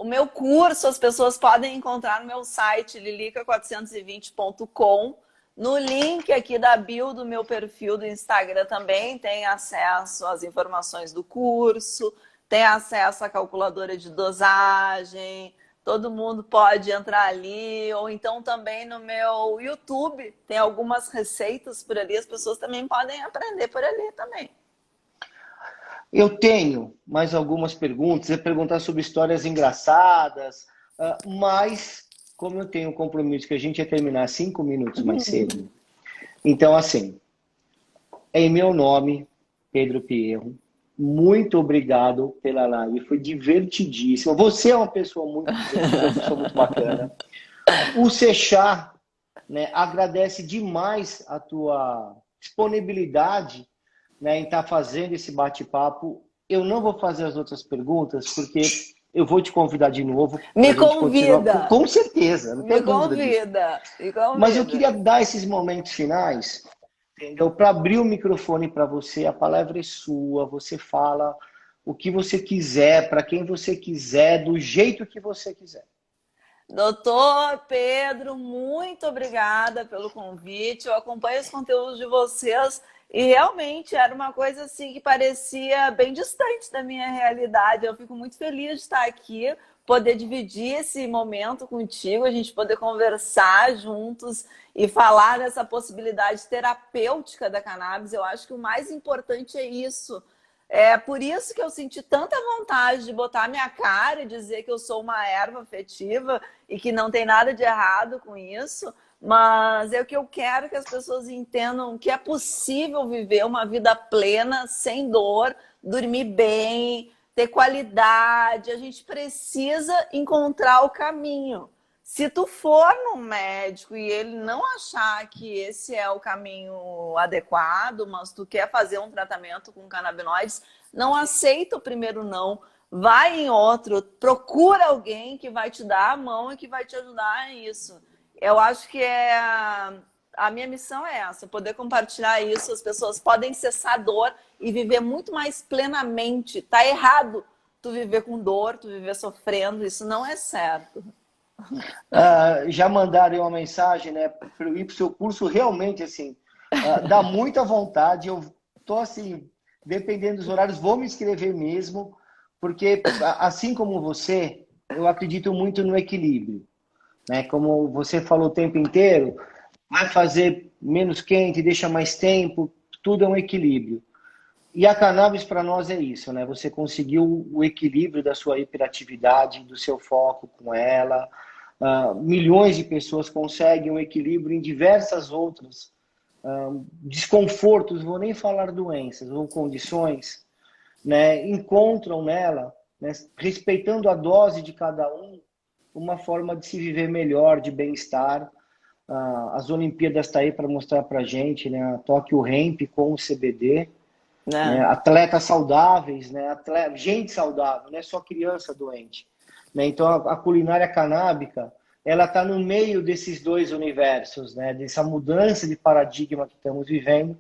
O meu curso as pessoas podem encontrar no meu site lilica420.com. No link aqui da bio do meu perfil do Instagram também tem acesso às informações do curso, tem acesso à calculadora de dosagem, todo mundo pode entrar ali, ou então também no meu YouTube tem algumas receitas por ali, as pessoas também podem aprender por ali também. Eu tenho mais algumas perguntas, eu perguntar sobre histórias engraçadas, mas como eu tenho um compromisso que a gente ia terminar 5 minutos mais cedo, então assim, em meu nome, Pedro Pierro, muito obrigado pela live, foi divertidíssimo. Você é uma pessoa muito divertida, uma pessoa muito bacana. O Seixá, né, agradece demais a tua disponibilidade, né, em estar fazendo esse bate-papo. Eu não vou fazer as outras perguntas, porque eu vou te convidar de novo. Me convida! Com certeza, não tem dúvida disso. Mas eu queria dar esses momentos finais, entendeu? Para abrir o microfone para você, a palavra é sua, você fala o que você quiser, para quem você quiser, do jeito que você quiser. Doutor Pedro, muito obrigada pelo convite. Eu acompanho os conteúdos de vocês E realmente era uma coisa assim que parecia bem distante da minha realidade. Eu fico muito feliz de estar aqui, poder dividir esse momento contigo, a gente poder conversar juntos e falar dessa possibilidade terapêutica da cannabis. Eu acho que o mais importante é isso. É por isso que eu senti tanta vontade de botar minha cara e dizer que eu sou uma erva afetiva e que não tem nada de errado com isso. Mas é o que eu quero que as pessoas entendam que é possível viver uma vida plena, sem dor, dormir bem, ter qualidade. A gente precisa encontrar o caminho. Se tu for no médico e ele não achar que esse é o caminho adequado, mas tu quer fazer um tratamento com canabinoides, não aceita o primeiro não. Vai em outro, procura alguém que vai te dar a mão e que vai te ajudar nisso. Eu acho que a minha missão é essa, poder compartilhar isso. As pessoas podem cessar dor e viver muito mais plenamente. Tá errado tu viver com dor, tu viver sofrendo, isso não é certo. Já mandaram uma mensagem, né, para eu ir para o seu curso, realmente, assim, dá muita vontade. Eu tô assim, dependendo dos horários, vou me inscrever mesmo, porque, assim como você, eu acredito muito no equilíbrio, né? Como você falou o tempo inteiro, vai fazer menos quente, deixa mais tempo, tudo é um equilíbrio. E a cannabis para nós é isso, né? Você conseguiu o equilíbrio da sua hiperatividade, do seu foco com ela. Milhões de pessoas conseguem um equilíbrio em diversas outras desconfortos, vou nem falar doenças ou condições, né? Encontram nela, né, respeitando a dose de cada um, uma forma de se viver melhor, de bem-estar. As Olimpíadas estão aí para mostrar para a gente, né? A Tóquio Hemp com o CBD, né? Atletas saudáveis, né? Gente saudável, não é só criança doente, né? Então a culinária canábica, ela está no meio desses dois universos, né? Dessa mudança de paradigma que estamos vivendo.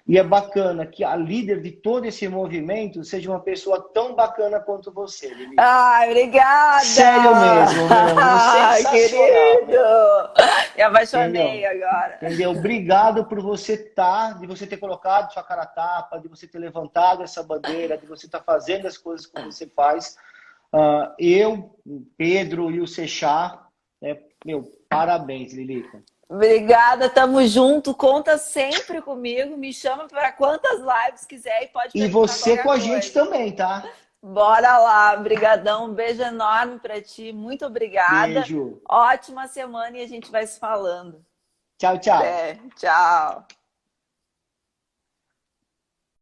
E é bacana que a líder de todo esse movimento seja uma pessoa tão bacana quanto você, Lili. Ai, obrigada! Sério mesmo, meu. Sensacional, querido! Me apaixonei entendeu? agora. Entendeu? Obrigado por você de você ter colocado sua cara a tapa, de você ter levantado essa bandeira, de você estar fazendo as coisas que você faz. Eu, Pedro e o Seixá, meu, parabéns, Lilica. Obrigada, tamo junto. Conta sempre comigo. Me chama para quantas lives quiser e pode perguntar. E você com a coisa. gente também, tá? Bora lá, brigadão. Um beijo enorme para ti. Muito obrigada. Beijo. Ótima semana e a gente vai se falando. Tchau, tchau. Tchau.